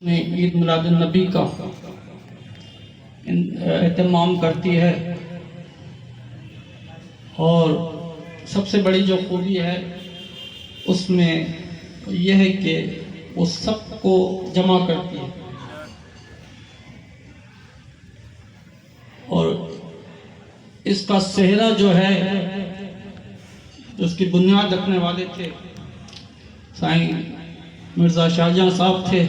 میں عید میلاد النبی کا اہتمام کرتی ہے، اور سب سے بڑی جو خوبی ہے اس میں یہ ہے کہ وہ سب کو جمع کرتی ہے، اور اس کا صحرا جو ہے، اس کی بنیاد رکھنے والے تھے سائیں مرزا شاہجہاں صاحب تھے،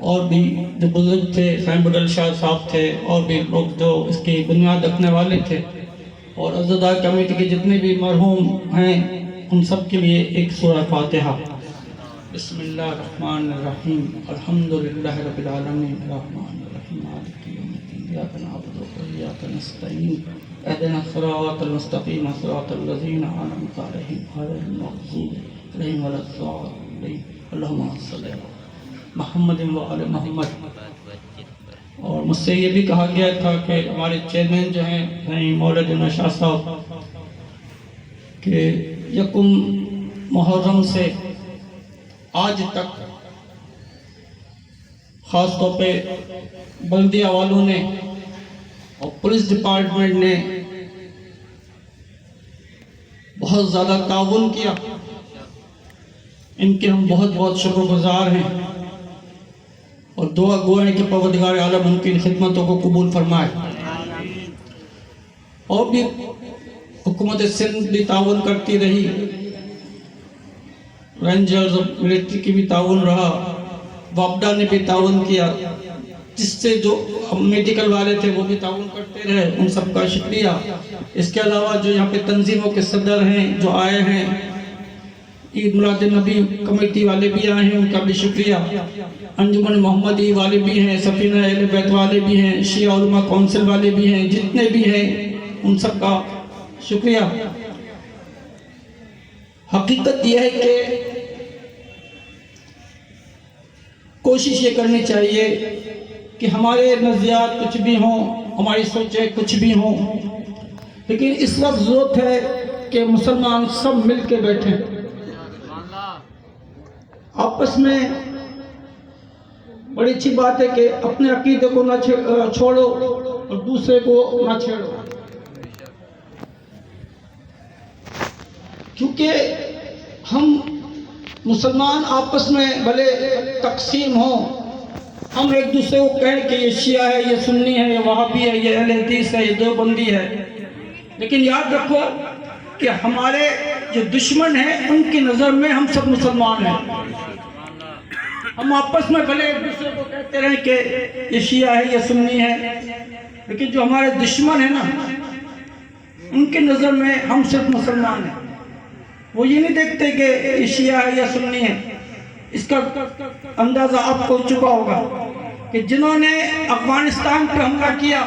اور بھی جو بزرگ تھے سائیں بدل شاہ صاحب تھے، اور بھی لوگ جو اس کی بنیاد رکھنے والے تھے، اور عزادار کمیٹی کے جتنے بھی مرحوم ہیں ان سب کے لیے ایک سورہ فاتحہ۔ بسم اللہ الرحمن الرحیم، الحمدللہ رب العالمین، الرحمن الرحیم، مالک یوم الدین، ایاک نعبد و ایاک نستعین، اہدنا الصراط المستقیم، صراط الذین انعمت علیہم غیر المغضوب علیہم ولا الضالین، اللہم صلی علی محمد و آل محمد۔ اور مجھ سے یہ بھی کہا گیا تھا کہ ہمارے چیئرمین جو ہیں مولانا شاہ صاحب، کہ یکم محرم سے آج تک خاص طور پہ بلدیہ والوں نے اور پولیس ڈپارٹمنٹ نے بہت زیادہ تعاون کیا، ان کے ہم بہت بہت شکر گزار ہیں، اور دعا گو ہے کہ پروردگار عالم ان کی خدمتوں کو قبول فرمائے۔ اور بھی حکومت سندھ بھی تعاون کرتی رہی، رینجرز اور ملٹری کی بھی تعاون رہا، وابڈا نے بھی تعاون کیا، جس سے جو میڈیکل والے تھے وہ بھی تعاون کرتے رہے، ان سب کا شکریہ۔ اس کے علاوہ جو یہاں پہ تنظیموں کے صدر ہیں جو آئے ہیں، عید میلاد النبی کمیٹی والے بھی آئے ہیں، ان کا بھی شکریہ، انجمن محمدی والے بھی ہیں، سفینہ اہل بیت والے بھی ہیں، شیعہ علماء کونسل والے بھی ہیں، جتنے بھی ہیں ان سب کا شکریہ۔ حقیقت یہ ہے کہ کوشش یہ کرنی چاہیے کہ ہمارے نظریات کچھ بھی ہوں، ہماری سوچیں کچھ بھی ہوں، لیکن اس وقت ضرورت ہے کہ مسلمان سب مل کے بیٹھیں، آپس میں۔ بڑی اچھی بات ہے کہ اپنے عقیدے کو نہ چھوڑو اور دوسرے کو نہ چھیڑو، کیونکہ ہم مسلمان آپس میں بھلے تقسیم ہوں، ہم ایک دوسرے کو کہیں کہ یہ شیعہ ہے، یہ سنی ہے، یہ وہابی ہے، یہ اہل حدیث ہے، یہ دیوبندی ہے، لیکن یاد رکھو کہ ہمارے جو دشمن ہیں ان کی نظر میں ہم سب مسلمان ہیں۔ ہم آپس میں بھلے ایک دوسرے کو کہتے رہیں کہ یہ شیعہ ہے، یہ سنی ہے، لیکن جو ہمارے دشمن ہیں نا، ان کی نظر میں ہم صرف مسلمان ہیں۔ وہ یہ نہیں دیکھتے کہ یہ شیعہ ہے یا سنی ہے۔ اس کا اندازہ آپ کو چکا ہوگا کہ جنہوں نے افغانستان پر حملہ کیا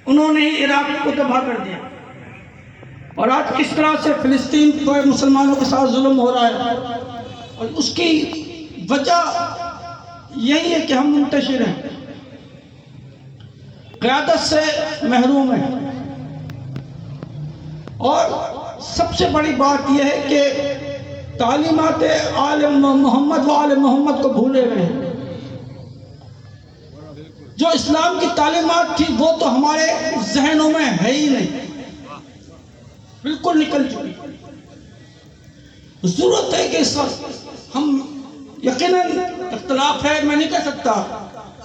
انہوں نے ہی عراق کو تباہ کر دیا، اور آج کس طرح سے فلسطین پر مسلمانوں کے ساتھ ظلم ہو رہا ہے، اور اس کی وجہ یہی ہے کہ ہم منتشر ہیں، قیادت سے محروم ہیں، اور سب سے بڑی بات یہ ہے کہ تعلیمات آل محمد و آل محمد کو بھولے ہوئے ہیں۔ جو اسلام کی تعلیمات تھی وہ تو ہمارے ذہنوں میں ہے ہی نہیں، بالکل نکل چکی۔ ضرورت ہے کہ اس وقت ہم، یقیناً اختلاف ہے، میں نہیں کہہ سکتا،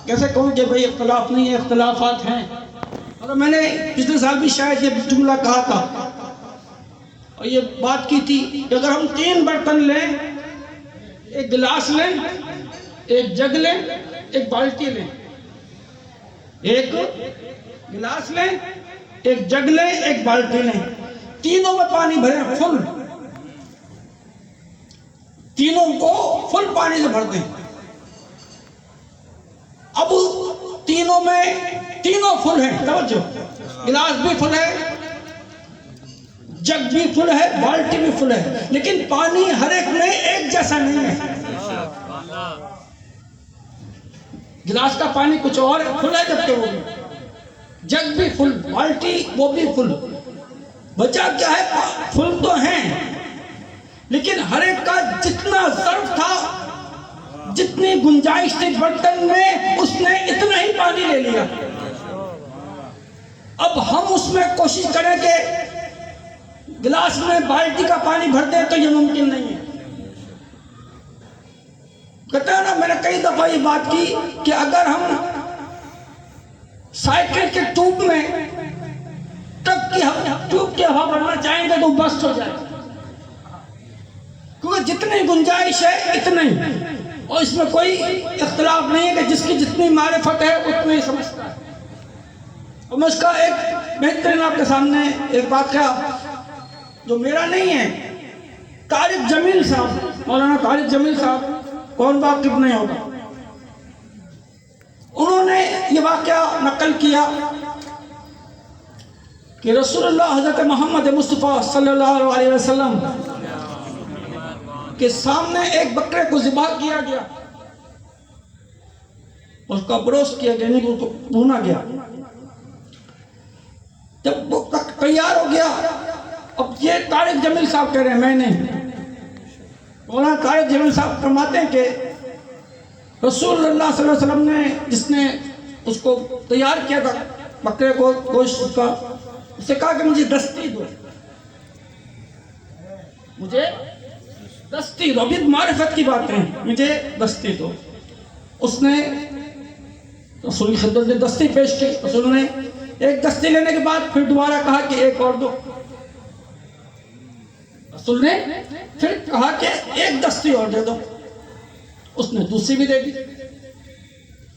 کیسے کہوں کہ بھئی اختلاف نہیں ہے، اختلافات ہیں، اور میں نے پچھلے سال بھی شاید یہ جملہ کہا تھا اور یہ بات کی تھی کہ اگر ہم 3 برتن لیں، ایک گلاس لیں، ایک جگ لیں، ایک بالٹی لیں، ایک گلاس لیں، ایک جگ لیں، ایک بالٹی لیں، تینوں میں پانی بھریں، فل، تینوں کو فل پانی سے بھر دیں۔ اب تینوں میں تینوں فل ہیں، توجہ، گلاس بھی فل ہے، جگ بھی فل ہے، بالٹی بھی فل ہے، لیکن پانی ہر ایک میں ایک جیسا نہیں ہے۔ گلاس کا پانی کچھ اور فل ہے، جبکہ وہ بھی، جگ بھی فل، بالٹی وہ بھی فل، بچہ کیا ہے، فل تو ہیں، لیکن ہر ایک کا جتنا ظرف تھا جتنی گنجائش تھی برتن میں اس نے اتنا ہی پانی لے لیا. اب ہم اس میں کوشش کریں کہ گلاس میں بالٹی کا پانی بھر دیں تو یہ ممکن نہیں ہے. کہتا ہے نا، میں نے کئی دفعہ یہ بات کی کہ اگر ہم سائیکل کے ٹیوب میں ٹرک کی ٹیوب کی ہوا بھرنا چاہیں گے تو بسٹ ہو جائے گا، کیونکہ جتنی گنجائش ہے اتنی، اور اس میں کوئی اختلاف نہیں ہے کہ جس کی جتنی معرفت ہے اتنی سمجھتا ہے. اور میں اس کا ایک بہترین آپ کے سامنے ایک واقعہ جو میرا نہیں ہے، طارق جمیل صاحب، مولانا طارق جمیل صاحب، کون واقف نہیں ہوگا، انہوں نے یہ واقعہ نقل کیا کہ رسول اللہ حضرت محمد مصطفیٰ صلی اللہ علیہ وسلم کے سامنے ایک بکرے کو ذبح کیا گیا، اس کا بروسٹ کیا گیا، یعنی اس کو بھونا گیا. جب وہ تیار ہو گیا، اب یہ طارق جمیل صاحب کہہ رہے ہیں، میں نہیں، مولانا طارق جمیل صاحب فرماتے ہیں کہ رسول اللہ صلی اللہ علیہ وسلم نے جس نے اس کو تیار کیا تھا بکرے کو گوشت کا، اس سے کہا کہ مجھے دستی دو، مجھے دستی دو، ابھی معرفت کی بات ہے، مجھے دستی دو. اس نے رسول کی خدمت میں دستی پیش کی. رسول نے ایک دستی لینے کے بعد پھر دوبارہ کہا کہ ایک اور دو. رسول نے پھر کہا کہ ایک دستی اور دے دو. اس نے دوسری بھی دے دی.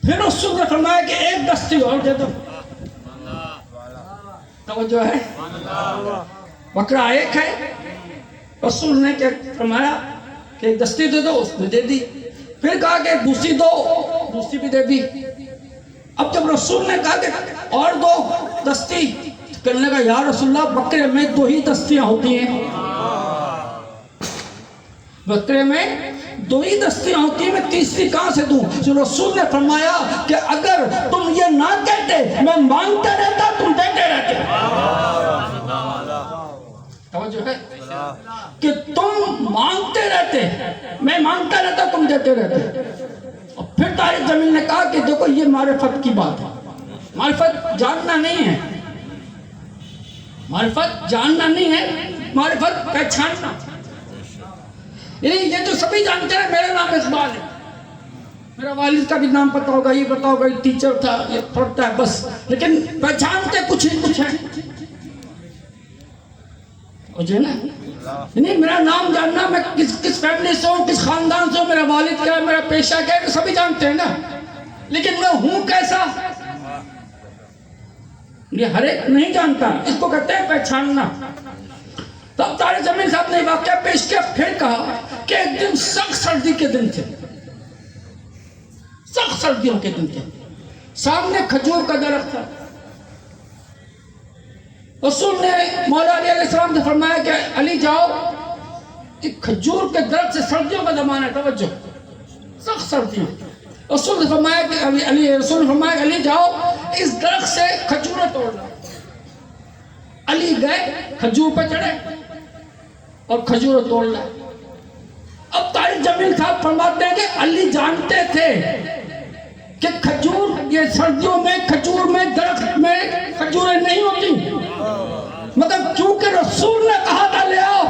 پھر رسول نے فرمایا کہ ایک دستی اور دے دو. توجہ ہے، بکرا ایک ہے، رسول نے کیا فرمایا کہ ایک دستی دے دو، اس نے دے دی. پھر کہا کہ دوسری دو، دوسری بھی دے دی. اب جب رسول نے کہا کہ اور دو دستی، کہنے لگا یا رسول اللہ بکرے میں 2 ہی دستیاں ہوتی ہیں، بکرے میں 2 ہی دستیاں ہوتی ہیں، میں تیسری کہاں سے دوں؟ جو رسول نے فرمایا کہ اگر تم یہ نہ کہتے میں مانگتا رہتا تم دیتے رہتے. توجہ ہے کہ تم مانگتے رہتے، میں مانگتا رہتا تم دیتے رہتے. اور پھر طارق جمیل نے کہا کہ دیکھو یہ معرفت کی بات ہے، معرفت جاننا نہیں ہے، معرفت جاننا نہیں ہے، معرفت پہچاننا. یعنی یہ تو سبھی جانتے ہیں میرا نام اقبال ہے، میرا والد کا بھی نام پتا ہوگا، یہ پتا ہوگا یہ ٹیچر تھا، یہ پڑھتا ہے، بس، لیکن پہچانتے کچھ ہی کچھ ہے. مجھے نا نہیں میرا نام جاننا، میں کس فیملی سے ہوں، کس خاندان سے ہوں، میرا والد کیا ہے، میرا پیشہ کیا ہے، سبھی جانتے ہیں نا، لیکن میں ہوں کیسا یہ ہر ایک نہیں جانتا. اس کو کہتے ہیں پہچاننا. تب طارق جمیل صاحب نے واقعہ پیش کیا. پھر کہا کہ ایک دن سخت سردی کے دن تھے، سخت سردیوں کے دن تھے، سامنے کھجور کا درخت تھا. رسول نے مولا علی علیہ السلام سے فرمایا کہ علی جاؤ، کہ کھجور کے درخت سے سردیوں کا زمانہ ہے، توجہ، سخت سردیوں. رسول نے فرمایا کہ رسول نے فرمایا کہ علی جاؤ اس درخت سے کھجوریں توڑ لاؤ. علی گئے، کھجور پہ چڑھے اور کھجوریں توڑ لائے. اب طارق جمیل صاحب فرماتے ہیں کہ علی جانتے تھے کہ کھجور یہ سردیوں میں کھجور میں درخت میں کھجوریں نہیں ہوتی، مطلب کیونکہ رسول نے کہا تھا لے آؤ،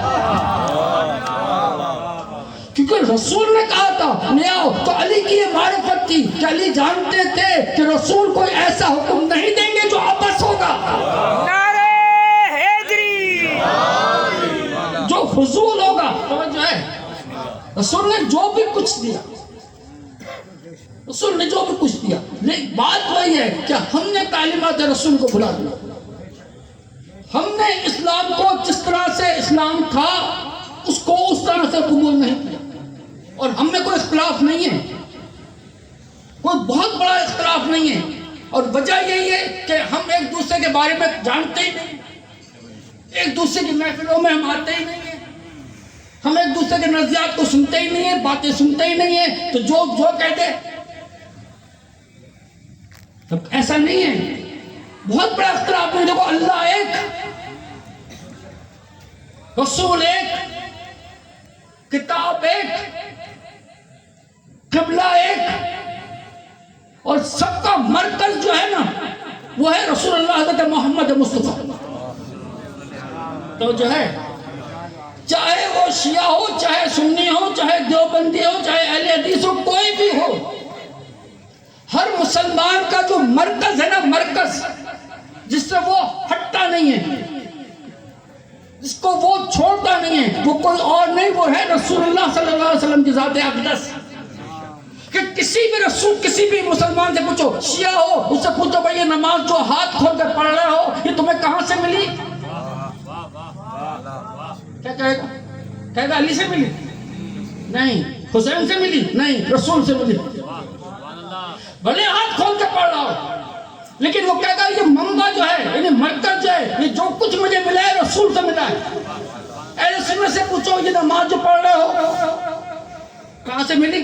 کیونکہ رسول نے کہا تھا لے آؤ. تو علی کی یہ معرفت تھی کہ علی جانتے تھے کہ رسول کوئی ایسا حکم نہیں دیں گے جو آپس ہوگا، جو فضول ہوگا. توجہ ہے، رسول نے جو بھی کچھ دیا، رسول نے جو بھی کچھ دیا، لیکن بات وہی ہے کہ ہم نے تعلیمات رسول کو بھلا دیا. ہم نے اسلام کو جس طرح سے اسلام تھا اس کو اس طرح سے قبول نہیں کیا. اور ہم میں کوئی اختلاف نہیں ہے، کوئی بہت بڑا اختلاف نہیں ہے. اور وجہ یہی ہے کہ ہم ایک دوسرے کے بارے میں جانتے ہی نہیں، ایک دوسرے کی محفلوں میں ہم آتے ہی نہیں ہیں، ہم ایک دوسرے کے نظریات کو سنتے ہی نہیں ہیں، باتیں سنتے ہی نہیں ہیں، تو جو کہتے تب ایسا نہیں ہے. بہت بڑا اختلاف نہیں. دیکھو اللہ ایک، رسول ایک، کتاب ایک، قبلہ ایک، اور سب کا مرکز جو ہے نا وہ ہے رسول اللہ حضرت محمد مصطفیٰ. تو جو ہے چاہے وہ شیعہ ہو، چاہے سنی ہو، چاہے دیوبندی ہو، چاہے اہل حدیث ہو، کوئی بھی ہو، ہر مسلمان کا جو مرکز ہے نا، مرکز جس سے وہ ہٹتا نہیں ہے، جس کو وہ چھوڑتا نہیں ہے، وہ کوئی اور نہیں، وہ ہے رسول اللہ صلی اللہ علیہ وسلم کی ذات اقدس. کہ کسی بھی رسول، کسی بھی مسلمان سے پوچھو، شیعہ ہو، اس سے پوچھو بھائی یہ نماز جو ہاتھ کھول کر پڑھ رہے ہو یہ تمہیں کہاں سے ملی؟ کیا کہے گا؟ کہے گا علی سے ملی؟ نہیں. حسین سے ملی؟ نہیں. رسول سے ملی. بھلے ہاتھ کھول کے پڑھ رہا ہو، لیکن وہ کہے گا یہ منبع جو ہے، یعنی مرکز جو ہے، یہ جو کچھ مجھے ملا ہے رسول سے ملا ہے. اہل سنت سے پوچھو یہ نماز جو پڑھ رہے ہو کہاں سے ملی؟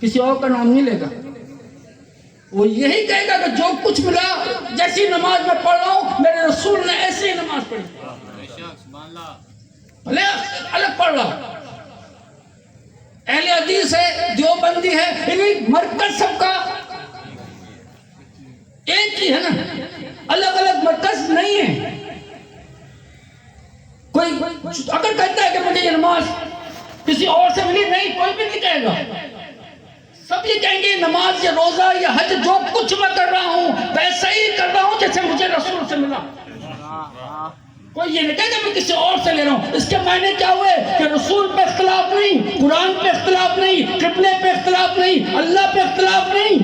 کسی اور کا نام نہیں لے گا. وہ یہی کہے گا کہ جو کچھ ملا، جیسی نماز میں پڑھ رہا ہوں میرے رسول نے ایسی ہی نماز پڑھی، بھلے الگ پڑھ رہا ہوں. اہل حدیث ہے، دیوبندی ہے، یعنی مرکز سب کا ایک ہی ہے نا، الگ الگ مرکز نہیں ہے. کوئی اگر کہتا ہے کہ مجھے یہ نماز کسی اور سے ملی، نہیں، کوئی بھی نہیں کہے گا. سب یہ کہیں گے نماز، یہ روزہ، یہ حج، جو کچھ میں کر رہا ہوں ویسا ہی کر رہا ہوں جیسے مجھے رسول سے ملا. کوئی یہ نہیں کہے گا میں کسی اور سے لے رہا ہوں. اس کے معنی کیا ہوئے کہ رسول پہ اختلاف نہیں، قرآن پہ اختلاف نہیں، قبلے پہ اختلاف نہیں، اللہ پہ اختلاف نہیں.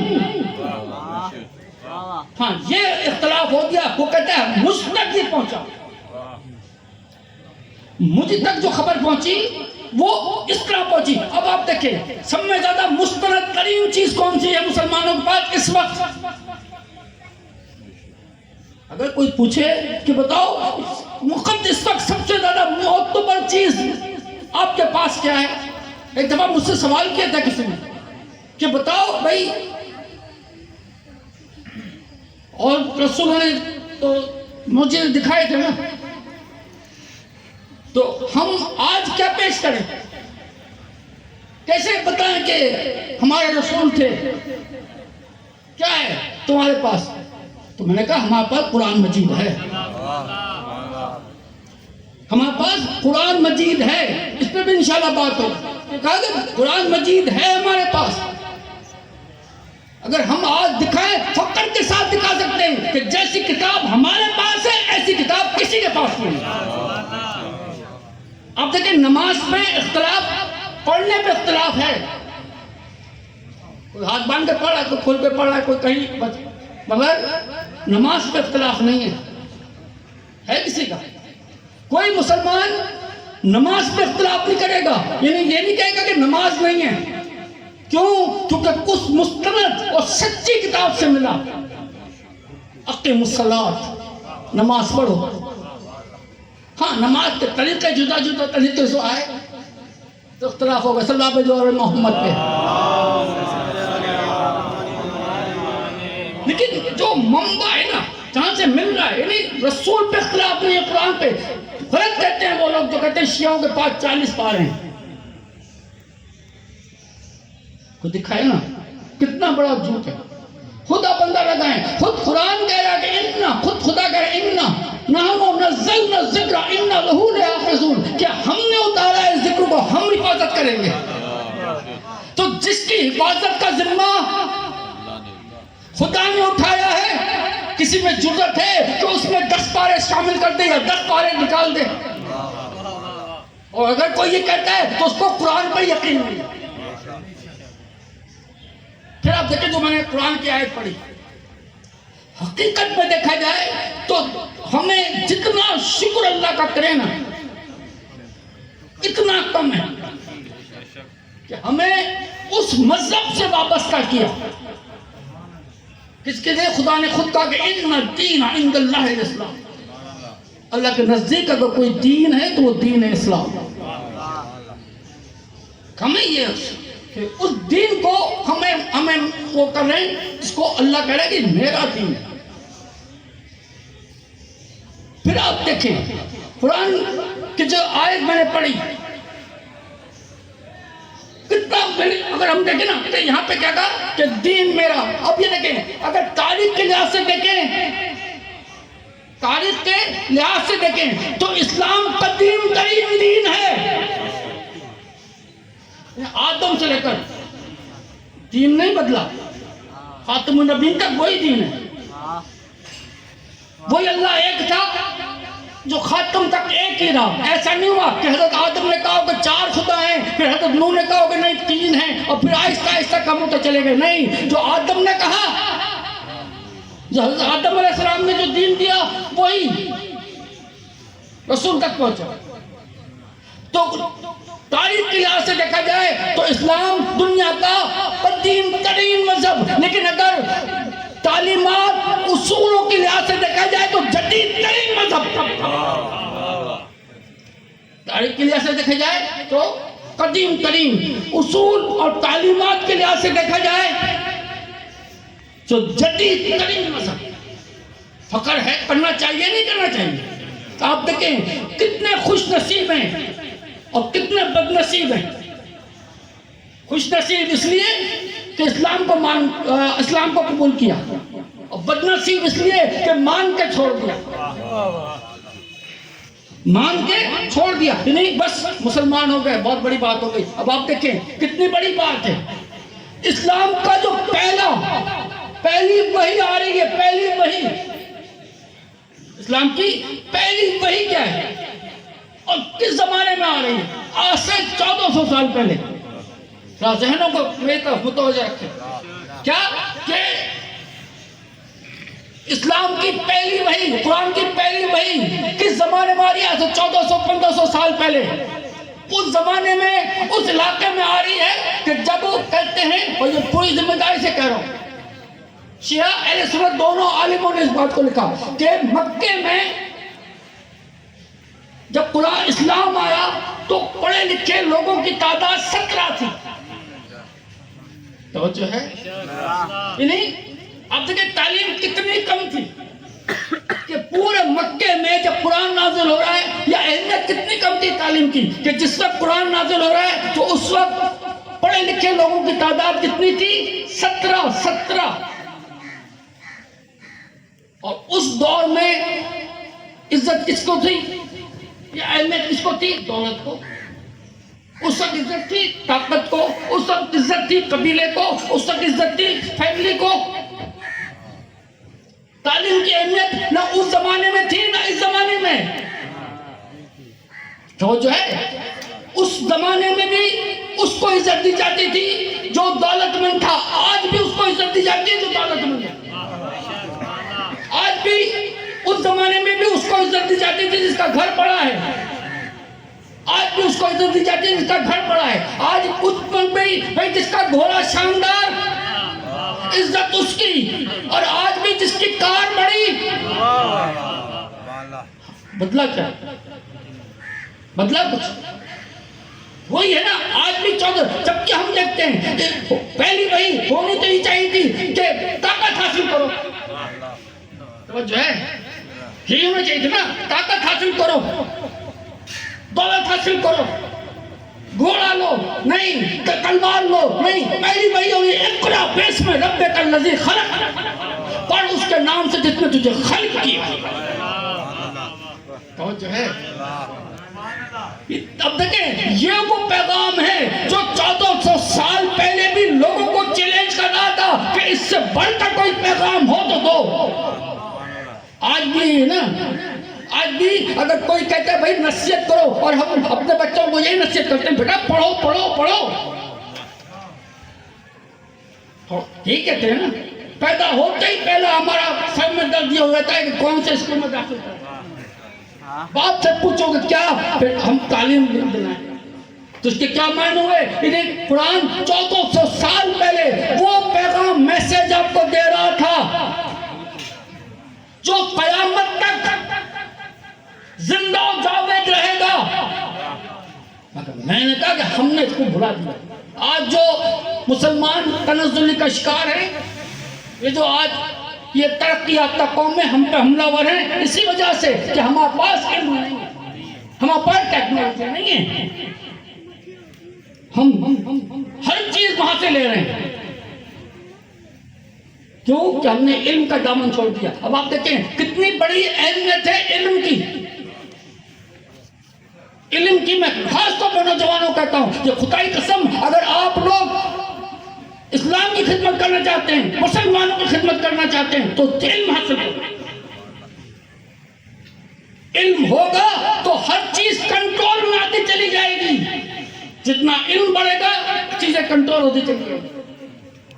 ہاں یہ اختلاف ہو گیا. وہ کہتا ہے مجھ تک یہ پہنچا، مجھ تک جو خبر پہنچی وہ اس طرح پہنچی. اب آپ دیکھیں سب میں زیادہ مستند ترین چیز کون سی ہے مسلمانوں کے پاس اس وقت؟ اگر کوئی پوچھے کہ بتاؤ اس وقت سب سے زیادہ معتبر چیز آپ کے پاس کیا ہے؟ ایک دفعہ مجھ سے سوال کیا تھا کسی نے کہ بتاؤ بھائی، اور رسولوں نے تو مجھے دکھائے تھے نا، تو ہم آج کیا پیش کریں؟ کیسے بتائیں کہ ہمارے رسول تھے؟ کیا ہے تمہارے پاس؟ تو میں نے کہا ہمارے پاس قرآن مجید ہے، ہمارے پاس قرآن مجید ہے. اس پہ بھی انشاءاللہ بات ہو. کہا کہ قرآن مجید ہے ہمارے پاس. اگر ہم آج دکھائیں، فخر کے ساتھ دکھا سکتے ہیں کہ جیسی کتاب ہمارے پاس ہے ایسی کتاب کسی کے پاس نہیں. آپ دیکھیں نماز پہ اختلاف، پڑھنے پہ اختلاف ہے. کوئی ہاتھ باندھ کے پڑھ رہا ہے، کوئی کھول کے پڑھ رہا ہے، کوئی کہیں، مگر نماز پہ اختلاف نہیں ہے کسی کا. کوئی مسلمان نماز پہ اختلاف نہیں کرے گا، یعنی یہ نہیں کہے گا کہ نماز نہیں ہے. کیوں؟ کیونکہ کچھ مستند اور سچی کتاب سے ملا. اقیموا الصلاۃ، نماز پڑھو. ہاں نماز کے طریقے جدا جدا طریقے سے آئے تو اختلاف ہوگا. صلی اللہ علیہ محمد پہ. لیکن جو منبع ہے نا، جہاں سے مل رہا ہے، یعنی رسول پہ اختلاف نہیں ہے، قرآن پہ. غلط کہتے ہیں وہ لوگ جو کہتے ہیں شیعوں کے پاس 40 پارے ہیں. کو دکھائے نا کتنا بڑا جھوٹ ہے. خدا بندہ لگائیں. خود قرآن کہہ رہا ہے کہ انا، خود خدا کہہ رہا ہے انا نحن نزلنا الذکر انا لہ لحافظون، کہ ہم نے اتارا ہے ذکر کو، ہم حفاظت کریں گے. تو جس کی حفاظت کا ذمہ خدا نے اٹھایا ہے، کسی میں جرت ہے تو اس میں 10 پارے شامل کر دے یا 10 پارے نکال دے. اور اگر کوئی یہ کہتا ہے تو اس کو قرآن پر یقین نہیں. پھر آپ دیکھیں جو میں نے قرآن کی آیت پڑھی، حقیقت میں دیکھا جائے تو ہمیں جتنا شکر اللہ کا کرے نا اتنا کم ہے کہ ہمیں اس مذہب سے وابستہ کیا. کس کے لیے؟ خدا نے خود کہا کہ ان الدین عند اللہ الاسلام. اللہ کے نزدیک اگر کوئی دین ہے تو وہ دین ہے اسلام. ہمیں یہ کہ اس دین کو ہمیں وہ کر رہے ہیں جس کو اللہ کہہ رہا ہے کہ میرا دین ہے. پھر آپ دیکھیں قرآن کی جو آیت میں نے پڑھی، کتنا اگر ہم دیکھیں نا کہ یہاں پہ کیا کہا کہ دین میرا. اب یہ دیکھیں اگر تاریخ کے لحاظ سے دیکھیں تاریخ کے لحاظ سے دیکھیں تو اسلام قدیم ترین دین ہے. آدم سے لے کر دین نہیں بدلا. خاتم النبیین تک وہی دین ہے. وہی اللہ ایک تھا جو خاتم تک ایک ہی رہا. ایسا نہیں ہوا کہ حضرت آدم نے کہا کہ 4 خدا ہیں, پھر حضرت نوح نے کہا کہ نہیں 3 ہیں, اور پھر آہستہ آہستہ کم ہوتے چلے گئے. نہیں, جو آدم نے کہا, جو حضرت آدم علیہ السلام نے جو دین دیا وہی رسول تک پہنچا. تو تاریخ کے لحاظ سے دیکھا جائے تو اسلام دنیا کا قدیم ترین مذہب, لیکن اگر تعلیمات اصولوں کے لحاظ سے دیکھا جائے تو جدید ترین مذہب. تاریخ کے لحاظ سے دیکھا جائے تو قدیم ترین, اصول اور تعلیمات کے لحاظ سے دیکھا جائے تو جدید ترین مذہب. فخر ہے, کرنا چاہیے نہیں کرنا چاہیے. آپ دیکھیں کتنے خوش نصیب ہیں اور کتنے بد نصیب ہیں. خوش نصیب اس لیے کہ اسلام کو قبول کیا, اور بد نصیب اس لیے کہ مان کے چھوڑ دیا. مان کے چھوڑ دیا, نہیں بس مسلمان ہو گئے, بہت بڑی بات ہو گئی. اب آپ دیکھیں کتنی بڑی بات ہے. اسلام کا جو پہلی وحی آ رہی ہے, پہلی وحی, اسلام کی پہلی وحی کیا ہے اور کس زمانے میں آ رہی ہے؟ آج سے 1400 سال پہلے. ذہنوں کو میری طرف متوجہ رکھیں. کیا کہ اسلام کی پہلی وحی, قرآن کی پہلی وحی کس زمانے میں آ رہی ہے؟ آج سے 1400-1500 سال پہلے. اس زمانے میں اس علاقے میں آ رہی ہے کہ جب وہ کہتے ہیں, اور یہ پوری ذمہ داری سے کہہ رہا ہوں, شیعہ اہل سنت دونوں عالموں نے اس بات کو لکھا کہ مکے میں جب قرآن اسلام آیا تو پڑھے لکھے لوگوں کی تعداد 17 تھی. توجہ ہے؟ نہیں, اب دیکھیں تعلیم کتنی کم تھی کہ پورے مکے میں جب قرآن نازل ہو رہا ہے, یا اہمیت کتنی کم تھی تعلیم کی کہ جس وقت قرآن نازل ہو رہا ہے تو اس وقت پڑھے لکھے لوگوں کی تعداد کتنی تھی؟ 17. اور اس دور میں عزت کس کو تھی, یا اہمیت کس کو تھی؟ دولت کو. اس وقت عزت تھی طاقت کو, اس وقت عزت تھی قبیلے کو, اس وقت عزت تھی فیملی کو. تعلیم کی اہمیت نہ اس زمانے میں تھی نہ اس زمانے میں. تو جو ہے اس زمانے میں بھی اس کو عزت دی جاتی تھی جو دولت مند تھا. آج بھی اس کو عزت دی جاتی ہے جو دولت مند ہے. آج بھی اس زمانے میں بھی اس کو عزت دی جاتی تھی جس کا گھر بڑا ہے. آج بھی اس کو عزت دی جاتی ہے جس کا گھر بڑا ہے. آج اس پر بھی بھائی جس کا گھوڑا شاندار, عزت اس کی. اور آج بھی جس کی کار بڑی, بدلا کیا؟ بدلا کچھ وہی ہے نا. آج بھی 14, جبکہ ہم دیکھتے ہیں پہلی وہی ہونی تو ہی چاہیے تھی کہ طاقت حاصل کرو. جو ہے یہی ہونا چاہیے تھا نا, طاقت حاصل کرو, دولت حاصل کرو, گھوڑا لو نہیں, تلوار لو نہیں. پہلی وہی ہوئی اقرا بسم ربک الذی خلق, پڑھ اس کے نام سے جس نے تجھے خلق کیا. تو جو ہے اب دیکھیں یہ وہ پیغام ہے جو 1400 سال پہلے بھی لوگوں کو چیلنج کر رہا تھا کہ اس سے بڑھ کر کوئی پیغام ہو تو دو. آج بھی نا, آج بھی اگر کوئی کہتا ہے بھائی نصیحت کرو, اور ہم اپنے بچوں کو یہی نصیحت کرتے ہیں بیٹا پڑھو پڑھو پڑھو. ٹھیک کہتے ہیں نا, پیدا ہوتے ہی پہلا ہمارا سر میں درد یہ ہو جاتا ہے کہ کون سے اسکول میں داخل کریں. باپ سے پوچھو گے کیا, پھر ہم تعلیم دلائیں. تو اس کے کیا معنی ہوئے؟ انہیں قرآن 1400 سال پہلے وہ پیغام میسج آپ کو دے رہا تھا جو قیامت تک زندہ و جاوید رہے گا. میں نے کہا کہ ہم نے اس کو بھلا دیا. آج جو مسلمان تنزلی کا شکار ہے, یہ جو آج یہ ترقی یافتہ قومیں ہم پہ حملہ ور ہیں, اسی وجہ سے کہ ہمارے پاس علم نہیں ہے, ہمارے پاس ٹیکنالوجی نہیں ہے. ہم ہر چیز وہاں سے لے رہے ہیں. کیوں کہ ہم نے علم کا دامن چھوڑ دیا. اب آپ دیکھیں کتنی بڑی اہمیت ہے علم کی. علم کی میں خاص طور پر نوجوانوں کہتا ہوں کہ خدا کی قسم اگر آپ لوگ اسلام کی خدمت کرنا چاہتے ہیں, مسلمانوں کی خدمت کرنا چاہتے ہیں, تو علم حاصل کرو. علم ہوگا تو ہر چیز کنٹرول میں آتی چلی جائے گی. جتنا علم بڑھے گا چیزیں کنٹرول ہوتی چلی جائیں گی,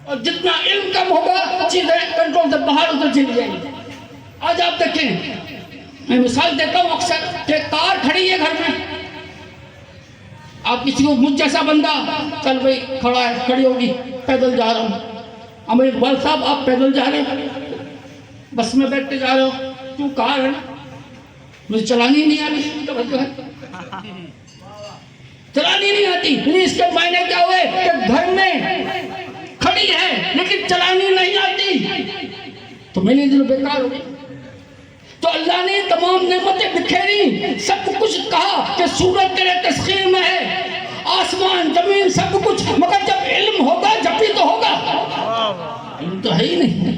اور جتنا علم کم ہوگا چیزیں کنٹرول سے باہر ہوتی چلی جائیں گی. آج آپ دیکھیں, میں مثال دیتا ہوں اکثر کہ کار کھڑی ہے گھر میں, آپ کسی کو مجھ جیسا بندہ چل بھائی کھڑا ہے, کھڑی ہوگی, پیدل جا رہا ہوں. امیر اقبال صاحب آپ پیدل جا رہے ہیں, بس میں بیٹھ کے جا رہے ہو, کیوں کار ہے نا, مجھے چلانی نہیں آتی. توجہ ہے, چلانی نہیں آتی. اس کے معنی کیا ہوئے کہ گھر میں کھڑی ہے لیکن چلانی نہیں آتی, تو میرے دل بیکار ہو گئی. تو اللہ نے تمام نعمتیں بکھیری, سب کچھ کہا کہ سورج تیرے تسخیر میں ہے, آسمان زمین سب کچھ, مگر جب علم ہوگا جب بھی تو ہوگا. علم تو ہے ہی نہیں.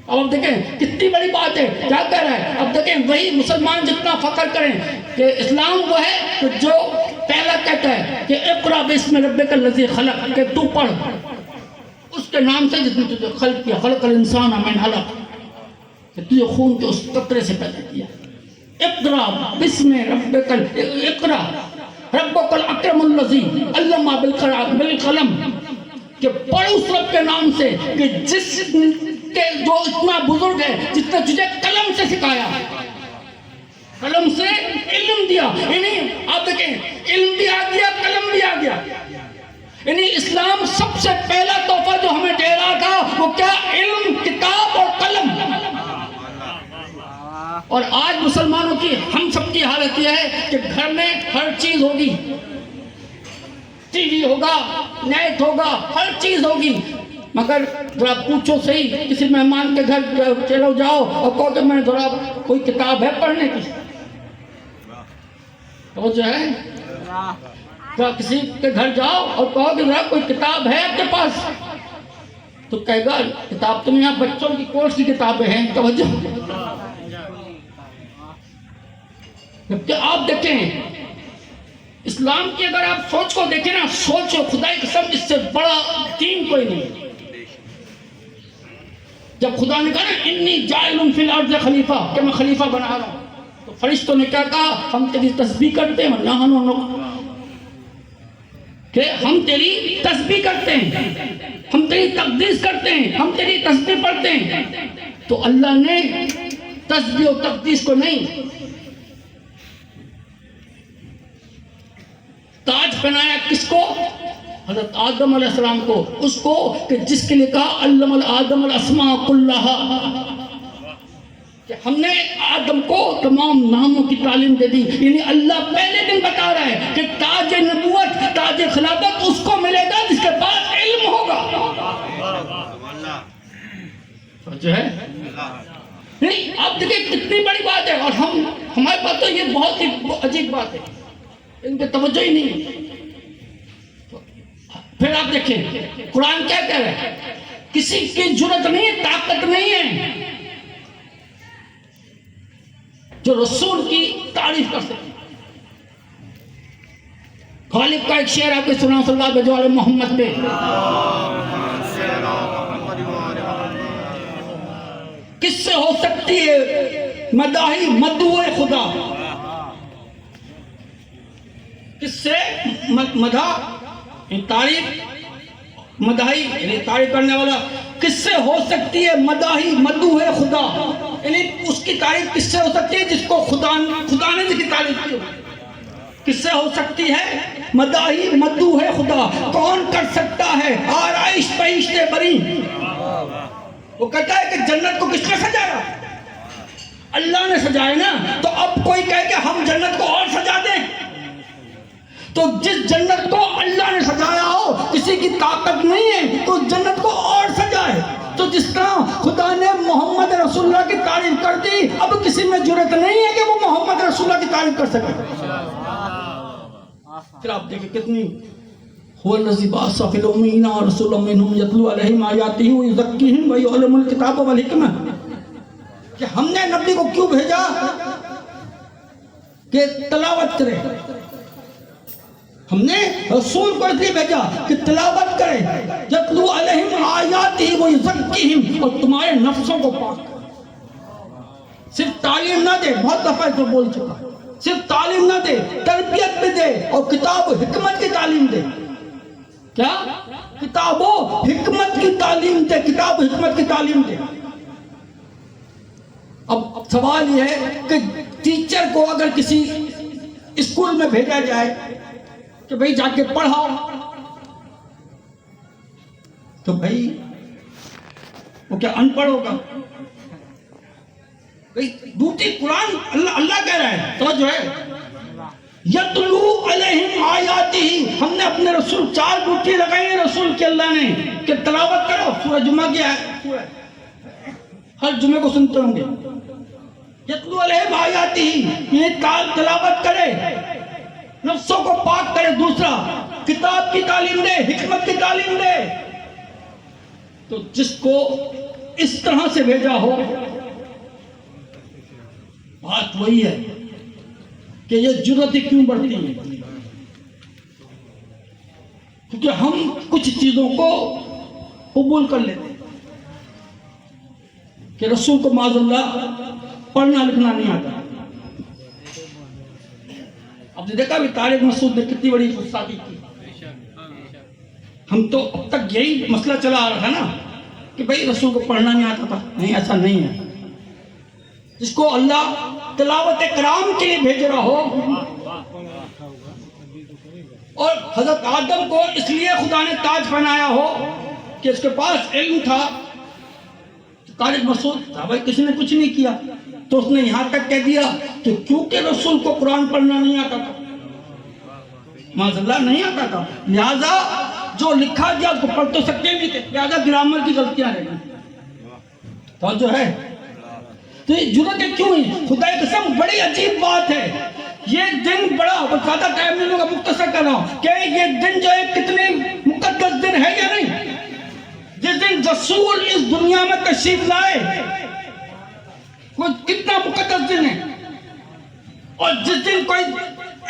اب آپ دیکھیں کتنی بڑی بات ہے, کیا کہہ رہا ہے. اب دیکھیں وہی مسلمان جتنا فخر کریں کہ اسلام وہ ہے کہ جو پہلا کہتا ہے کہ اقرا بسم ربک الذی خلق, کہ تو پڑھ اس کے نام سے جس نے تجھے خلق کیا, خلق الانسان من علق, کہ تجھے خون کے اس قطرے سے پیدا کیا. اقرا بسم ربک, اقرا ربک الاکرم الذی علم بالقلم, کہ پڑھ اس رب کے نام سے کہ جس کے جو اتنا بزرگ ہے, جس نے تجھے قلم سے سکھایا, قلم سے علم دیا. یعنی آپ دیکھیں علم بھی آ گیا, قلم بھی آ گیا. یعنی اسلام سب سے پہلا تحفہ جو ہمیں دے رہا تھا وہ کیا, علم, کتاب اور قلم. اور آج مسلمانوں کی, ہم سب کی حالت یہ ہے کہ گھر میں ہر چیز ہوگی, ٹی وی ہوگا, نیٹ ہوگا, ہر چیز ہوگی, مگر ذرا پوچھو صحیح کسی مہمان کے گھر چلو جاؤ اور کہو کہ میں ذرا کوئی کتاب ہے پڑھنے کی, تو جو ہے کسی کے گھر جاؤ اور کہو کہ ذرا کوئی کتاب ہے آپ کے پاس, تو کہے گا کتاب تم یہاں بچوں کی کورس کی کتابیں ہیں. توجہ, جبکہ آپ دیکھیں اسلام کی اگر آپ سوچ کو دیکھیں نا, سوچو خدا کی قسم اس سے بڑا دین کوئی نہیں. جب خدا نے کہا نا انی جاعل فی الارض خلیفہ, کہ میں خلیفہ بنا رہا ہوں, تو فرشتوں نے کیا کہا, ہم تیری تسبیح کرتے ہیں, کہ ہم تیری تسبیح کرتے ہیں, ہم تیری تقدیس کرتے ہیں, ہم تیری تسبیح پڑھتے ہیں. تو اللہ نے تسبیح و تقدیس کو نہیں, تاج پہنایا کس کو, حضرت آدم علیہ السلام کو, اس کو کہ جس کے لیے کہا علم آدم الاسماء کلھا, کہ ہم نے آدم کو تمام ناموں کی تعلیم دے دی. یعنی اللہ پہلے دن بتا رہا ہے کہ تاج نبوت, تاج خلافت اس کو ملے گا جس کے پاس علم ہوگا. جو ہے نہیں, آپ دیکھیں کتنی بڑی بات ہے, اور ہمارے پاس تو یہ بہت ہی عجیب بات ہے, ان پہ توجہ ہی نہیں ہے. پھر آپ دیکھیں قرآن کیا کہہ رہا ہے, کسی کی جرت نہیں ہے, طاقت نہیں ہے جو رسول کی تعریف کر سکے. غالب کا ایک شعر آپ کو سنا, صلی اللہ علیہ وسلم محمد پہ, کس سے ہو سکتی ہے مداحی مدعو خدا, کس سے مدح تعریف, مداحی یعنی تعریف کرنے والا, کس سے ہو سکتی ہے مداحی مدعو خدا, یعنی اس کی تعریف کس سے ہو سکتی ہے جس کو خدا نے جس کی تعریف کی. کس سے ہو سکتی ہے مداحی مدعو خدا, کون کر سکتا ہے آرائش بہشت بری. وہ کہتا ہے کہ جنت کو کس نے سجایا, اللہ نے سجایا نا. تو اب کوئی کہے کہ ہم جنت کو اور سجا دیں, تو جس جنت کو اللہ نے سجایا ہو, کسی کی طاقت نہیں ہے تو جنت کو اور سجائے. تو جس طرح خدا نے محمد رسول اللہ کی تعریف کر دی, اب کسی میں جرت نہیں ہے کہ وہ محمد رسول اللہ کی تعریف کر سکے. پھر آپ دیکھیں کتنی هو الذي بعث في الأميين رسولا منهم يتلو عليهم آياته ويزكيهم ويعلمهم الكتاب والحکمہ، کہ ہم نے نبی کو کیوں بھیجا کہ تلاوت کرے. ہم نے رسول کو اس لیے بھیجا کہ تلاوت کرے. یتلو علیہم آیاتہ ویزکیہم، اور تمہارے نفسوں کو پاک کرے. صرف تعلیم نہ دے، بہت دفعہ اس پر بول چکا، صرف تعلیم نہ دے، تربیت بھی دے اور کتاب و حکمت کی تعلیم دے. کیا؟ کتاب و حکمت کی تعلیم دے، کتاب و حکمت کی تعلیم دے. اب سوال یہ ہے کہ ٹیچر کو اگر کسی اسکول میں بھیجا جائے کہ بھئی جا کے پڑھاؤ، تو بھئی وہ کیا ان پڑھ ہوگا؟ ڈیوٹی قرآن اللہ کہہ رہا ہے، تو جو ہے یتلو علیہم آیاتہ، ہم نے اپنے رسول 4 ڈیوٹی لگائی ہیں رسول کے اللہ نے کہ تلاوت کرو. سورہ جمعہ کیا ہے؟ ہر جمعے کو سنتے ہوں گے. یتلو علیہم آیاتہ، یہ تلاوت کرے، نفسوں کو پاک کرے. دوسرا کتاب کی تعلیم دے، حکمت کی تعلیم دے. تو جس کو اس طرح سے بھیجا ہو، بات وہی ہے کہ یہ جرأتیں کیوں بڑھتی ہیں؟ کیونکہ ہم کچھ چیزوں کو قبول کر لیتے ہیں کہ رسول کو معاذ اللہ پڑھنا لکھنا نہیں آتا. اب نے دیکھا بھی طارق مسعود نے کتنی بڑی گستاخی کی. ہم تو اب تک یہی مسئلہ چلا آ رہا تھا نا کہ بھئی رسول کو پڑھنا نہیں آتا تھا. نہیں، ایسا نہیں ہے. جس کو اللہ تلاوت کرام کے لیے بھیج رہا ہو، اور حضرت آدم کو اس لیے خدا نے تاج پہنایا ہو کہ اس کے پاس علم تھا. طارق مسعود تھا بھائی، کسی نے کچھ نہیں کیا، تو اس نے یہاں تک کہہ دیا کہ کیونکہ رسول کو قرآن پڑھنا نہیں آتا تھا، معاذ اللہ نہیں آتا تھا، لہذا جو لکھا گیا اس کو پڑھ تو سکتے بھی تھے، لہذا گرامر کی غلطیاں رہ گئی. تو جو ہے تو یہ جرأتیں کیوں ہیں؟ خدا کی قسم بڑی عجیب بات ہے. یہ دن بڑا زیادہ ٹائم نہیں ہوگا، مختصر کر رہا ہوں کہ یہ دن جو ہے کتنے مقدس دن ہے یا نہیں. جس دن رسول اس دنیا میں تشریف لائے، وہ کتنا مقدس دن ہے. اور جس دن کوئی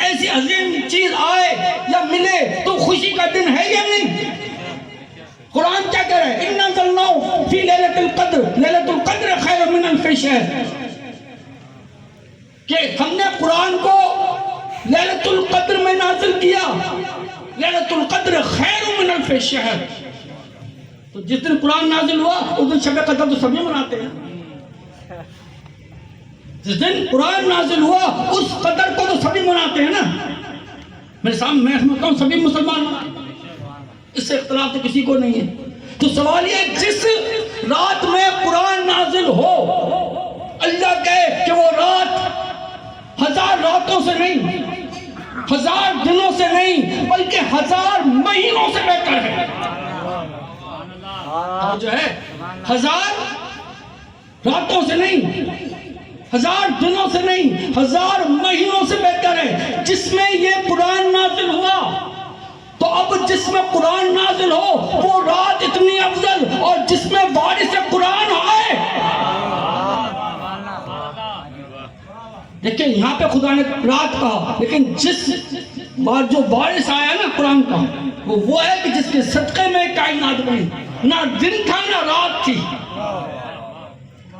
ایسی عظیم چیز آئے یا ملے تو خوشی کا دن ہے یا نہیں. قرآن کیا کہہ رہا ہے؟ اِنَّا أَنزَلْنَاهُ فِي لَيْلَةِ الْقَدْرِ لَيْلَةُ الْقَدْرِ خَيْرٌ مِنَ أَلْفِ شَهْرٍ، کہ ہم نے قرآن کو لیلۃ القدر میں نازل کیا. لیلۃ القدر خیر من الف شہر. تو جس دن قرآن نازل ہوا اس دن شب قدر تو سبھی مناتے ہیں. جس دن قرآن نازل ہوا اس قدر کو تو سبھی مناتے ہیں نا. میرے سامنے میں سمجھتا ہوں سبھی مسلمان مناتے ہیں، اس سے اختلاف تو کسی کو نہیں ہے. تو سوال یہ، جس رات میں قرآن نازل ہو، اللہ کہے کہ وہ رات 1000 راتوں سے نہیں، 1000 دنوں سے نہیں، بلکہ 1000 مہینوں سے بہتر ہے. اور جو ہے 1000 راتوں سے نہیں، 1000 دنوں سے نہیں، 1000 مہینوں سے بہتر ہے. جس میں یہ قرآن نازل ہوا، تو اب جس میں قرآن نازل ہو وہ رات اتنی افضل، اور جس میں بارش قرآن آئے. دیکھیں یہاں پہ خدا نے رات کہا، لیکن جس بار جو بارش آیا نا قرآن کا، وہ ہے کہ جس کے صدقے میں کائنات بنی. نہ دن تھا نہ رات تھی.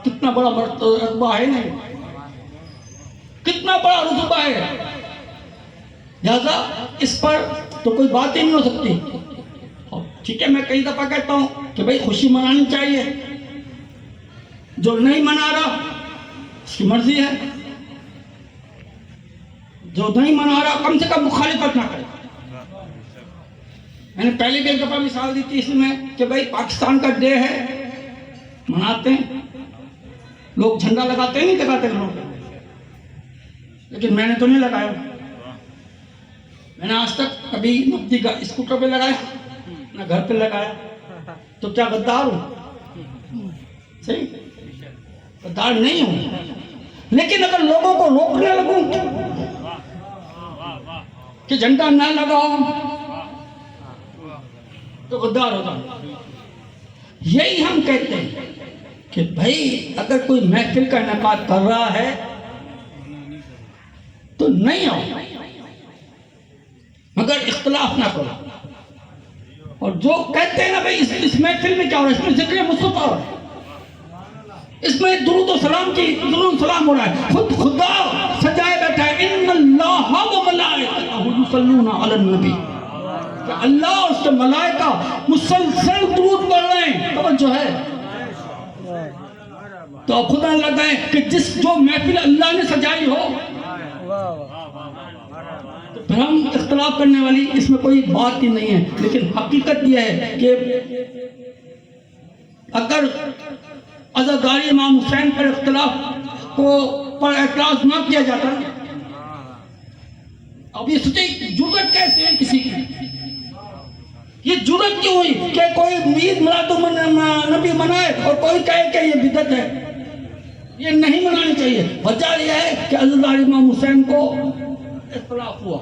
کتنا بڑا رتبہ ہے نا، کتنا بڑا رتبہ ہے. لہذا اس پر تو کوئی بات ہی نہیں ہو سکتی. ٹھیک ہے، میں کئی دفعہ کہتا ہوں کہ بھئی خوشی منانی چاہیے. جو نہیں منا رہا اس کی مرضی ہے، جو نہیں منا رہا کم سے کم مخالفت نہ کرے. میں نے پہلے بھی ایک دفعہ مثال دی تھی اس میں کہ بھئی پاکستان کا ڈے ہے، مناتے ہیں لوگ، جھنڈا لگاتے ہیں نہیں لگاتے لوگ، لیکن میں نے تو نہیں لگایا. میں نے آج تک کبھی مفتی کا اسکوٹر پہ لگایا نہ گھر پہ لگایا. تو کیا غدار ہوں؟ صحیح، غدار نہیں ہوں. لیکن اگر لوگوں کو روکنے لگوں کہ جھنڈا نہ لگاؤ، تو غدار ہوتا ہے. یہی ہم کہتے ہیں کہ بھائی اگر کوئی محفل کا انعقاد کر رہا ہے تو نہیں آؤ، مگر اختلاف نہ کرو. اور جو کہتے ہیں نا بھائی اس محفل میں کیا ہو رہا ہے، اس میں ذکر مصطفیٰ ہو رہا ہے، اس میں درود و سلام کی درود و سلام ہو رہا ہے. خود خدا سجائے بیٹھا ہے، ان اللہ و ملائکتہ یصلون علی النبی، کہ اللہ اور اس کے ملائکہ مسلسل درود پڑھ رہے ہیں. توجہ ہے. تو اب خدا لگائیں کہ جو محفل اللہ نے سجائی ہو، تو پھر ہم اختلاف کرنے والی اس میں کوئی بات ہی نہیں ہے. لیکن حقیقت یہ ہے کہ اگر عزاداری امام حسین پر اختلاف پر اعتراض نہ کیا جاتا، اب یہ سوچے جرأت کیسے ہے کسی کی، یہ جرأت کیوں ہوئی کہ کوئی عید میلاد نبی منائے اور کوئی کہے کہ یہ بدعت ہے. یہ نہیں منانی چاہیے. وجہ یہ ہے کہ عزاداری امام حسین کو اختلاف ہوا،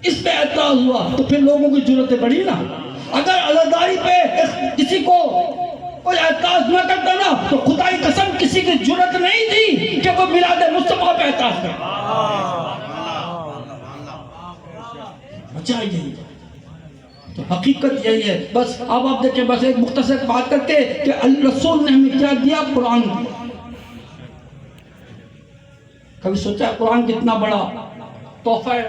اس پہ اعتراض ہوا، تو پھر لوگوں کی جرأتیں بڑھی نا. اگر عزاداری پہ کسی کو کوئی اعتراض نہ کرتا نا تو خدا کی قسم کسی کی جرأت نہیں تھی کہ وہ میلاد مصطفیٰ پہ اعتراض کرے. بچائیے. تو حقیقت یہی ہے. بس اب آپ دیکھیں، بس ایک مختصر بات کر کے کہ رسول نے ہمیں کیا دیا، قرآن. کبھی سوچا قرآن کتنا بڑا تحفہ ہے،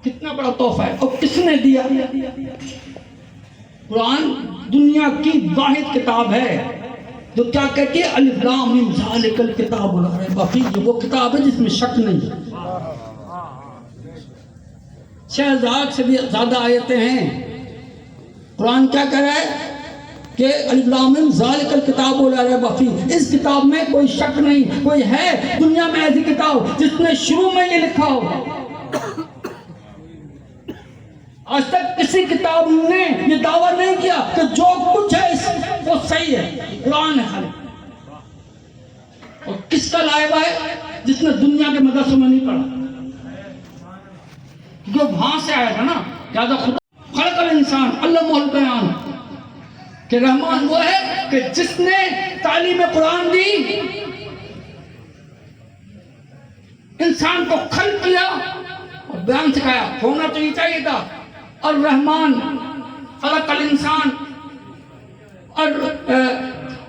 کتنا بڑا تحفہ ہے، اور کس نے دیا؟ قرآن دنیا کی واحد کتاب ہے جو کیا کہتی ہے، الف لام میم ذالک الکتاب لا ریب فیہ. وہ کتاب ہے جس میں شک نہیں ہے. 6000 سے بھی زیادہ آیتیں ہیں. قرآن کیا کہہ رہا ہے کہ الف لام میم ذالک الکتاب لا ریب فیہ. اس کتاب میں کوئی شک نہیں. کوئی ہے دنیا میں ایسی کتاب جس نے شروع میں یہ لکھا ہو؟ آج تک کسی کتاب نے یہ دعویٰ نہیں کیا کہ جو کچھ ہے وہ صحیح ہے. قرآن ہے خالی. اور کس کا لائبہ ہے؟ جس نے دنیا کے مدرسوں میں نہیں پڑھا، کیونکہ وہاں سے آیا تھا نا. لہٰذا خدا خلق الانسان علمہ البیان، کہ رحمان وہ ہے کہ جس نے تعلیم قرآن دی، انسان کو خلق کیا اور بیان سکھایا. ہونا تو یہ چاہیے تھا اور رحمان خلق الانسان اور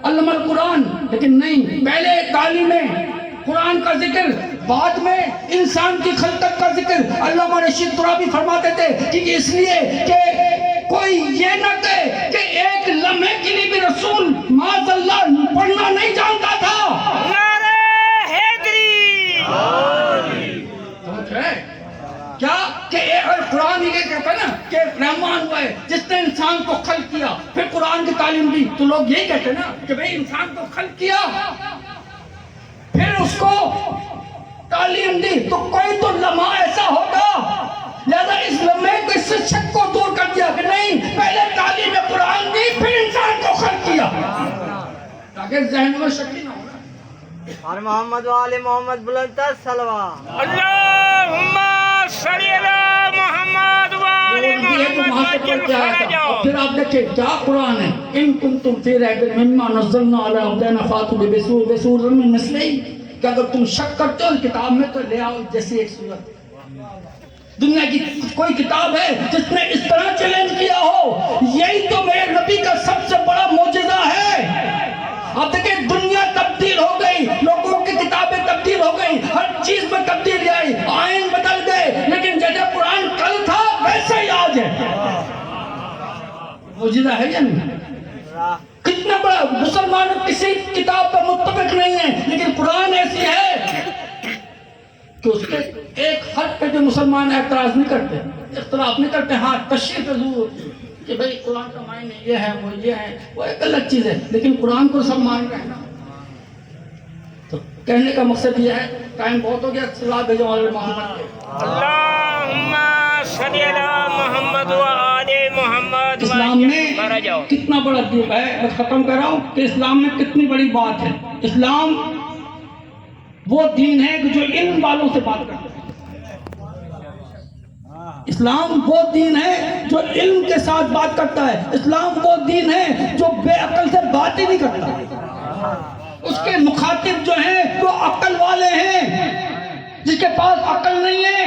علم القرآن، لیکن نہیں. پہلے تعلیم قرآن کا ذکر، بعد میں انسان کی خلقت کا ذکر. علامہ رشید ترابی فرماتے تھے کہ اس لیے کہ کوئی یہ نہ کہے کہ ایک لمحے کے لیے بھی رسول معاذ اللہ پڑھنا نہیں جانتا تھا. نعرہ حیدری. کیا کہ قرآن یہ کہتا ہے نا کہ رحمان وہ ہے جس نے انسان کو خلق کیا، پھر قرآن کی تعلیم دی. تو لوگ یہی کہتے ہیں نا کہ بھئی انسان کو خلق کیا، پھر اس کو تعلیم دی، تو کوئی تو لمحہ ایسا ہوگا. لہذا اس لمحے کو، اس شک کو دور کر دیا کہ نہیں، پہلے تعلیم قرآن دی پھر انسان کو خلق کیا، تاکہ ذہن میں شک نہ ہو. اور محمد و آل محمد بلندتر صلوات. اللہم صلی علی محمد و آل محمد. پھر آپ دیکھیں کیا قرآن ہے، ان کنتم فی ریب مما نزلنا علی عبدنا فاتوا بسورۃ من مثلہ. کہ اگر تم شک کرتے ہو کتاب میں تو لے آؤ جیسی ایک سورت. دنیا کی کوئی کتاب ہے جس نے اس طرح چیلنج کیا ہو؟ یہی تو میرے نبی کا سب سے بڑا معجزہ ہے. اب دیکھیں دنیا تبدیل ہو گئی، لوگوں کی کتابیں تبدیل ہو گئی، ہر چیز میں تبدیلی آئی، آئین بدل گئے، لیکن جیسے قرآن کل تھا ویسے ہی آج ہے. معجزہ ہے یا نہیں؟ کتنا بڑا. مسلمان کسی کتاب پر متفق نہیں ہے، لیکن قرآن ایسی ہے کہ اس کے ایک حرف پہ جو مسلمان اعتراض نہیں کرتے، اختلاف نہیں کرتے. ہاں تشریح پہ ضرور ہوتی ہے کہ بھئی قرآن کا معنی یہ ہے، وہ یہ ہے، وہ ایک الگ چیز ہے، لیکن قرآن کو سب مان رہے ہیں نا. تو کہنے کا مقصد یہ ہے، ٹائم بہت ہو گیا. صلوات بھیجو علی محمد کے. اللہم صلی علی محمد و آل محمد. اسلام میں کتنا بڑا دین ہے. بس ختم کر رہا ہوں کہ اسلام میں کتنی بڑی بات ہے. اسلام وہ دین ہے جو علم والوں سے بات کرتا ہے. اسلام وہ دین ہے جو علم کے ساتھ بات کرتا ہے. اسلام وہ دین ہے جو بے عقل سے بات ہی نہیں کرتا. اس کے مخاطب جو ہیں وہ عقل والے ہیں. جس کے پاس عقل نہیں ہے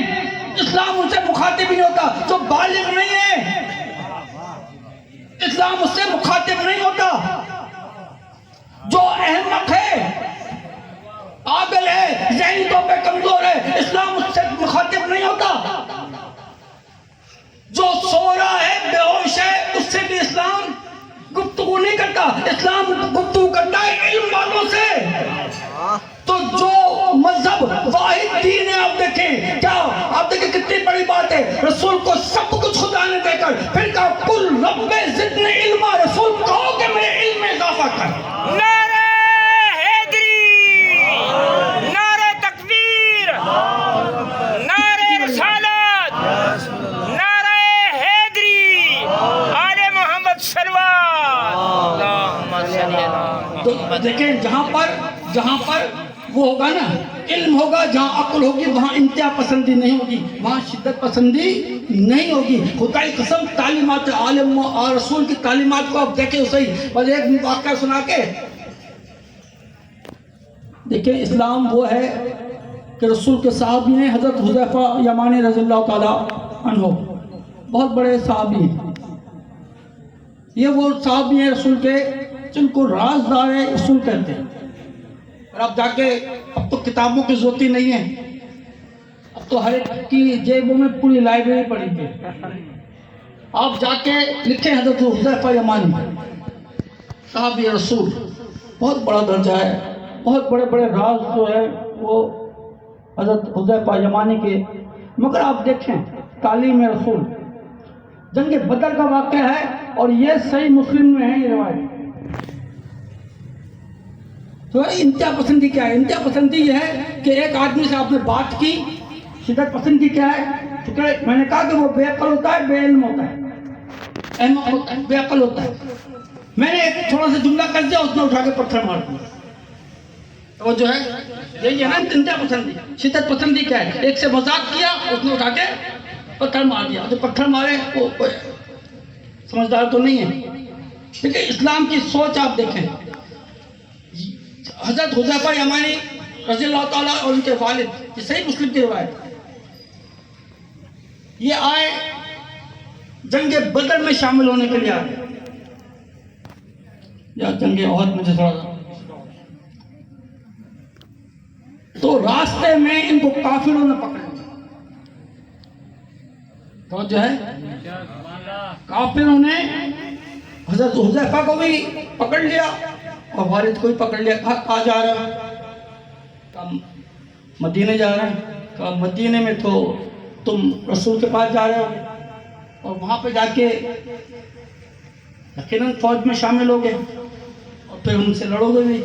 اسلام ان سے مخاطب ہی نہیں ہوتا. جو بالغ نہیں ہے اسلام اس سے مخاطب نہیں ہوتا. جو احمق ہے، پاگل ہے، ذہنی طور پہ کمزور ہے، اسلام اس سے مخاطب نہیں ہوتا. جو سو رہا ہے، بے ہوش ہے، اس سے بھی اسلام گفتگو نہیں کرتا. اسلام گفتگو کرتا ہے علم والوں سے. تو جو مذہب واحد دین ہے، آپ دیکھیں کیا، آپ دیکھیں کتنی بڑی بات ہے. رسول کو سب کچھ خدا نے دے کر پھر کہا کل رب زدنی علما. رسول کہو کہ میرے علم میں اضافہ کر. نعرہ حیدری، نعرہ تکبیر، نعرہ رسالت، نعرہ حیدری، آل محمد صلوات. اللہم صلی علی تو دیکھیں جہاں پر وہ ہوگا نا، علم ہوگا، جہاں عقل ہوگی وہاں انتہا پسندی نہیں ہوگی، وہاں شدت پسندی نہیں ہوگی. خدا کی قسم تعلیمات عالم اور رسول کی تعلیمات کو آپ دیکھیں صحیح. بس ایک واقعہ سنا کے دیکھیں. اسلام وہ ہے کہ رسول کے صحابی ہیں حضرت حذیفہ یمانی رضی اللہ تعالیٰ عنہ، بہت بڑے صحابی ہیں. یہ وہ صحابی ہیں رسول کے جن کو رازدار رسول کہتے ہیں. اور اب جا کے اب تو کتابوں کی ضرورت ہی نہیں ہے، اب تو ہر ایک کی جیبوں میں پوری لائبریری پڑی ہے. آپ جا کے لکھیں حضرت حذیفہ یمانی صحابی رسول، بہت بڑا درجہ ہے. بہت بڑے بڑے راز جو ہے وہ حضرت حذیفہ یمانی کے. مگر آپ دیکھیں تعلیم رسول، جنگ بدر کا واقعہ ہے اور یہ صحیح مسلم میں ہے یہ روایت. تو انتہا پسندی کیا ہے؟ انتہا پسندی یہ ہے کہ ایک آدمی سے آپ نے بات کی. شدت پسندی کیا ہے؟ کیونکہ میں نے کہا کہ وہ بے عقل ہوتا ہے، بے علم ہوتا ہے، احمق ہوتا ہے، بے عقل ہوتا ہے. میں نے ایک تھوڑا سا جملہ کر دیا، اس نے اٹھا کے پتھر مار دیا. تو جو ہے یہی ہے نا انتہا پسندی. شدت پسندی کیا ہے؟ ایک سے مذاق کیا، اس نے اٹھا کے پتھر مار دیا. جو پتھر مارے وہ سمجھدار تو نہیں ہے. لیکن اسلام کی سوچ آپ دیکھیں. حضرت حذیفہ یمانی رضی اللہ تعالیٰ اور ان کے والد، یہ صحیح مسلم کی روایت، یہ آئے جنگ بدر میں شامل ہونے کے لیے آئے، یا جنگ احد میں تھوڑا سا. تو راستے میں ان کو کافروں نے پکڑ لیا. تو جو ہے کافروں نے حضرت حذیفہ کو بھی پکڑ لیا اور والد کو بھی پکڑ لیا. کہاں جا رہا ہے؟ کہا مدینے جا رہے ہیں. کہا مدینے میں تو تم رسول کے پاس جا رہے ہو اور وہاں پہ جا کے یقیناً فوج میں شامل ہو گئے اور پھر ان سے لڑو گے بھی،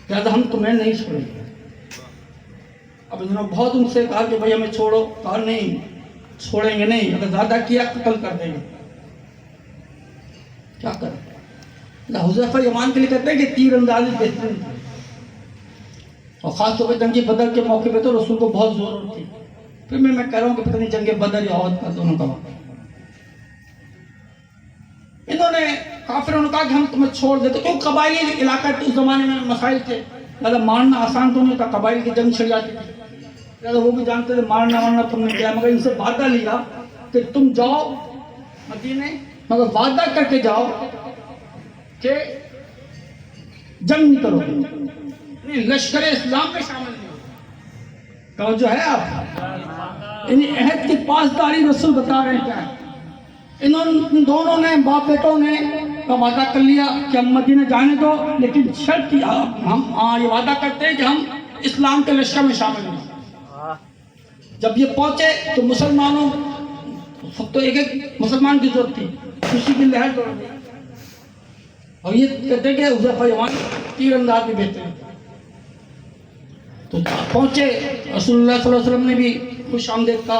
لہٰذا ہم تمہیں نہیں چھوڑیں گے. اب انہوں نے بہت ان سے کہا کہ بھائی ہمیں چھوڑو. کہا نہیں چھوڑیں گے نہیں، اگر زیادہ کیا قتل کر دیں گے. کیا کریں؟ حذیفہ یمان کے لیے کہتے ہیں کہ تیر اندازی بہترین تھی، اور خاص طور پہ جنگ بدر کے موقع پہ تو رسول کو بہت ضرورت تھی. پھر میں کہہ رہا ہوں کہ پتہ نہیں جنگ بدر یا احد کا دونوں کا وقت. انہوں نے کافروں نے کہا کہ ہم تمہیں چھوڑ دیتے، کیوں قبائلی علاقہ اس زمانے میں مسائل تھے، لہٰذا مارنا آسان تو نہیں تھا. قبائل کی جنگ چھڑ جاتی تھی، لہٰذا وہ بھی جانتے تھے مارنا تم نے کیا. مگر ان سے وعدہ لیا کہ تم جاؤ مدینے، مگر وعدہ کر کے جاؤ کہ جنگ نہیں کرو گے، نہیں لشکر اسلام میں شامل نہیں ہو. توجہ ہے آپ؟ یعنی عہد کی پاسداری رسول بتا رہے ہیں کیا ہے. ان دونوں نے باپ بیٹوں نے وعدہ کر لیا کہ ہم مدینہ جانے دو، لیکن شرط ہم یہ وعدہ کرتے ہیں کہ ہم اسلام کے لشکر میں شامل ہوں. جب یہ پہنچے تو مسلمانوں سب تو ایک ایک مسلمان کی ضرورت تھی، خوشی کی لہر دوڑ گئی. اور یہ کہتے ہیں کہ حذیفہ یمانی تیر انداز بھی بہتر ہے. تو پہنچے، رسول اللہ صلی اللہ علیہ وسلم نے بھی خوش آمدید کہا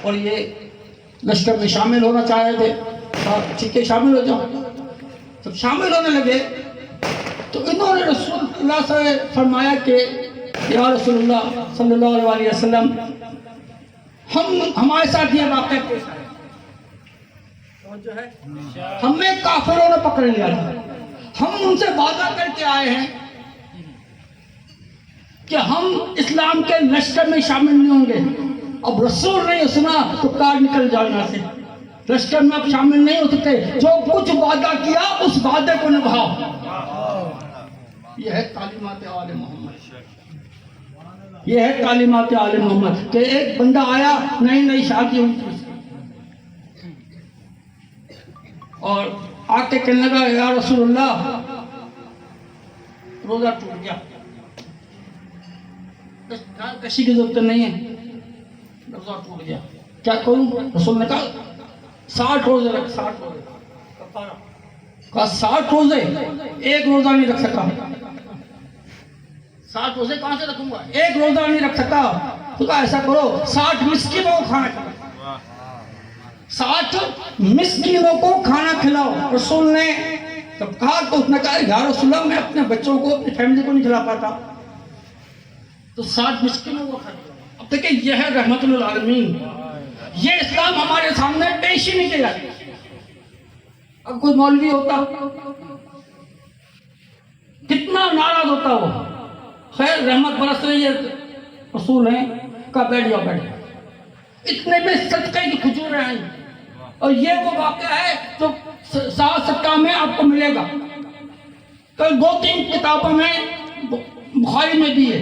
اور یہ لشکر میں شامل ہونا چاہ رہے تھے. ٹھیک ہے شامل ہو جاؤ. جب شامل ہونے لگے تو انہوں نے رسول اللہ سے فرمایا کہ یا رسول اللہ صلی اللہ علیہ وسلم، ہمارے ساتھ یہ واقعہ پیش آیا، ہمیں کافروں نے پکڑ لیا تھا، ہم ان سے وعدہ کر کے آئے ہیں کہ ہم اسلام کے لشکر میں شامل نہیں ہوں گے۔ اب رسول نے یہ سنا تو کار نکل جاؤ یہاں سے، لشکر میں اب شامل نہیں ہو سکتے، جو کچھ وعدہ کیا اس وعدے کو نبھاؤ۔ یہ ہے تعلیمات آل محمد، یہ ہے تعلیمات آل محمد کہ ایک بندہ آیا، نئی نئی شادی ہوئی تھی اور آ کے کہنے لگا یا رسول اللہ روزہ ٹوٹ گیا، کسی کی ضرورت نہیں ہے، روزہ ٹوٹ گیا، کیا کروں؟ رسول نے کہا 60 روزے رکھ، 60 روزے کہا 60 روزے، ایک روزہ نہیں رکھ سکا، 60 روزے کہاں سے رکھوں گا، ایک روزہ نہیں رکھ سکا، تو کہا ایسا کرو 60 مسکینوں کو کھانا کھلاؤ، 60 مسکینوں کو کھانا کھلاؤ۔ رسول نے جب کہا تو اس نے کہا یا رسول اللہ میں اپنے بچوں کو اپنی فیملی کو نہیں کھلا پاتا، تو 60 مسکینوں کو کھلاؤ۔ اب دیکھیں یہ ہے رحمت للعالمین، یہ اسلام ہمارے سامنے پیش ہی نہیں کیا جاتا۔ اب کوئی مولوی ہوتا کتنا ناراض ہوتا وہ، خیر رحمت برس رہی ہے، رسول ہیں کا بیٹھ جاؤ بیٹھ جاؤ، اتنے میں صدقے کی کھجوریں آئیں، اور یہ وہ واقعہ ہے جو سات صدقہ میں آپ کو ملے گا، کل 2-3 کتابوں میں بخاری میں بھی ہے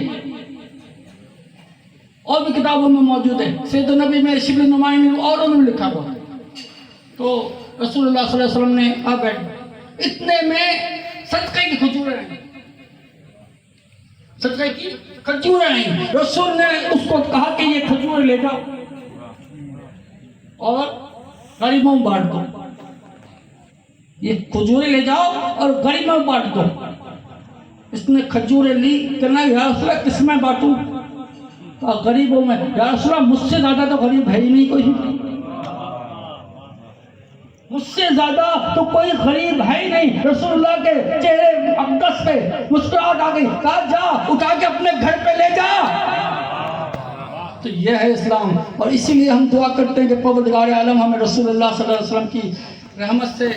اور بھی کتابوں میں موجود ہے، سید النبی میں، شبل نمائی میں، اوروں میں لکھا ہوا ہے۔ تو رسول اللہ صلی اللہ علیہ وسلم نے کہا بیٹھ، اتنے میں صدقے کی کھجوریں آئیں، صدقے کی کھجوریں آئیں، رسول نے اس کو کہا کہ یہ کھجوریں لے جاؤ اور غریبوں میں بانٹ دو، یہ کھجوریں لے جاؤ اور غریبوں میں بانٹ دو۔ اس نے کھجوریں لی، کہنا یا رسول اللہ کس میں بانٹوں؟ غریبوں میں۔ یا رسول اللہ مجھ سے زیادہ تو غریب ہے ہی نہیں کوئی، مجھ سے زیادہ تو کوئی غریب ہے ہی نہیں۔ رسول اللہ کے چہرے اقدس پہ مسکراہٹ آ گئی، کہا جا اٹھا کے اپنے گھر پہ لے جا۔ تو یہ ہے اسلام، اور اسی لیے ہم دعا کرتے ہیں کہ پروردگار عالم ہمیں رسول اللہ صلی اللہ علیہ وسلم کی رحمت سے